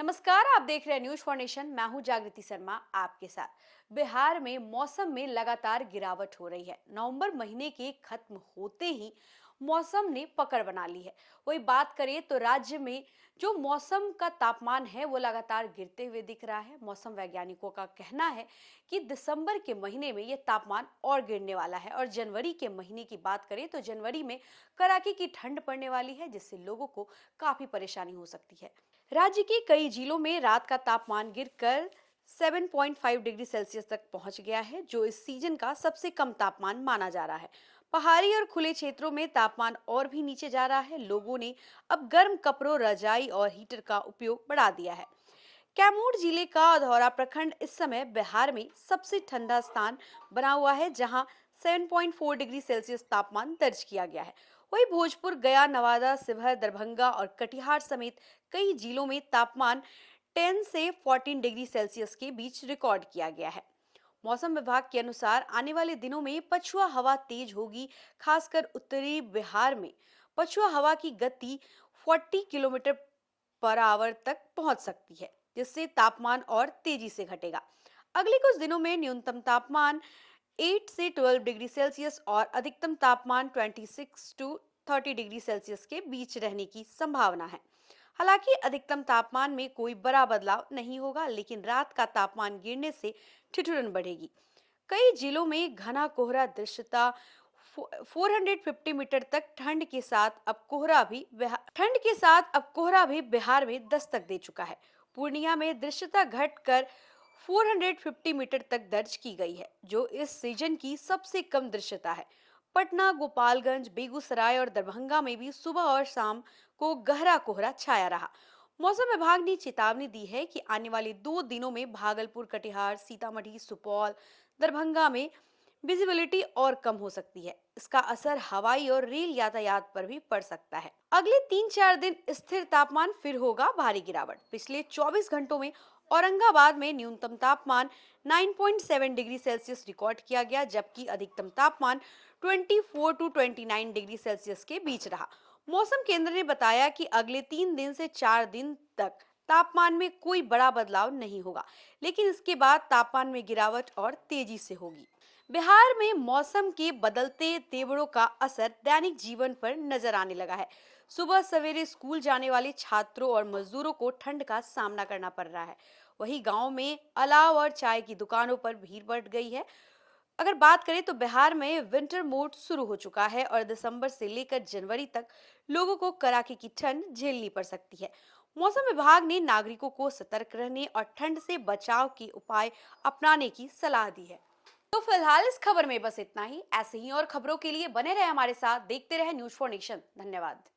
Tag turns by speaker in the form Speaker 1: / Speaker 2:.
Speaker 1: नमस्कार, आप देख रहे हैं न्यूज फॉर नेशन। मैं हूं जागृति शर्मा आपके साथ। बिहार में मौसम में लगातार गिरावट हो रही है। नवंबर महीने के खत्म होते ही मौसम ने पकड़ बना ली है। वही बात करें तो राज्य में जो मौसम का तापमान है वो लगातार गिरते हुए दिख रहा है। मौसम वैज्ञानिकों का कहना है कि दिसंबर के महीने में ये तापमान और गिरने वाला है और जनवरी के महीने की बात करें तो जनवरी में कड़ाके की ठंड पड़ने वाली है, जिससे लोगों को काफी परेशानी हो सकती है। राज्य के कई जिलों में रात का तापमान गिरकर 7.5 डिग्री सेल्सियस तक पहुंच गया है, जो इस सीजन का सबसे कम तापमान माना जा रहा है। पहाड़ी और खुले क्षेत्रों में तापमान और भी नीचे जा रहा है। लोगों ने अब गर्म कपड़ों, रजाई और हीटर का उपयोग बढ़ा दिया है। कैमूर जिले का अधौरा प्रखंड इस समय बिहार में सबसे ठंडा स्थान बना हुआ है, जहां 7.4 डिग्री सेल्सियस तापमान दर्ज किया गया है। वहीं भोजपुर, गया, नवादा, शिवहर, दरभंगा और कटिहार समेत कई जिलों में तापमान 10 से 14 डिग्री सेल्सियस के बीच रिकॉर्ड किया गया है। मौसम विभाग के अनुसार आने वाले दिनों में पछुआ हवा तेज होगी। खासकर उत्तरी बिहार में पछुआ हवा की गति 40 किलोमीटर पर आवर तक पहुंच सकती है, जिससे तापमान और तेजी से घटेगा। अगले कुछ दिनों में न्यूनतम तापमान 8 से 12 डिग्री सेल्सियस और अधिकतम तापमान 26 टू 30 डिग्री सेल्सियस के बीच रहने की संभावना है। हालांकि अधिकतम तापमान में कोई बड़ा बदलाव नहीं होगा, लेकिन रात का तापमान गिरने से ठिठुरन बढ़ेगी। कई जिलों में घना कोहरा दृश्यता 450 मीटर तक अब कोहरा भी बिहार में दस्तक दे चुका है। पूर्णिया में दृश्यता घटकर 450 मीटर तक दर्ज की गई है, जो इस सीजन की सबसे कम दृश्यता है। पटना, गोपालगंज, बेगूसराय और दरभंगा में भी सुबह और शाम को गहरा कोहरा छाया रहा। मौसम विभाग ने चेतावनी दी है कि आने वाले 2 दिनों में भागलपुर, कटिहार, सीतामढ़ी, सुपौल, दरभंगा में विजिबिलिटी और कम हो सकती है। इसका असर हवाई और रेल यातायात पर भी पड़ सकता है। अगले 3-4 दिन स्थिर तापमान फिर होगा भारी गिरावट। पिछले 24 घंटों में औरंगाबाद में न्यूनतम तापमान 9.7 डिग्री सेल्सियस रिकॉर्ड किया गया, जबकि अधिकतम तापमान 24 टू 29 डिग्री सेल्सियस के बीच रहा। मौसम केंद्र ने बताया कि अगले 3 दिन से 4 दिन तक तापमान में कोई बड़ा बदलाव नहीं होगा, लेकिन इसके बाद तापमान में गिरावट और तेजी से होगी। बिहार में मौसम के बदलते तेवरों का असर दैनिक जीवन पर नजर आने लगा है। सुबह सवेरे स्कूल जाने वाले छात्रों और मजदूरों को ठंड का सामना करना पड़ रहा है। वहीं गांव में अलाव और चाय की दुकानों पर भीड़ बढ़ गई है। अगर बात करें तो बिहार में विंटर मोड शुरू हो चुका है और दिसंबर से लेकर जनवरी तक लोगों को कड़ाके की ठंड झेलनी पड़ सकती है। मौसम विभाग ने नागरिकों को सतर्क रहने और ठंड से बचाव के उपाय अपनाने की सलाह दी है। तो फिलहाल इस खबर में बस इतना ही। ऐसे ही और खबरों के लिए बने रहे हमारे साथ, देखते रहे न्यूज फॉर नेशन। धन्यवाद।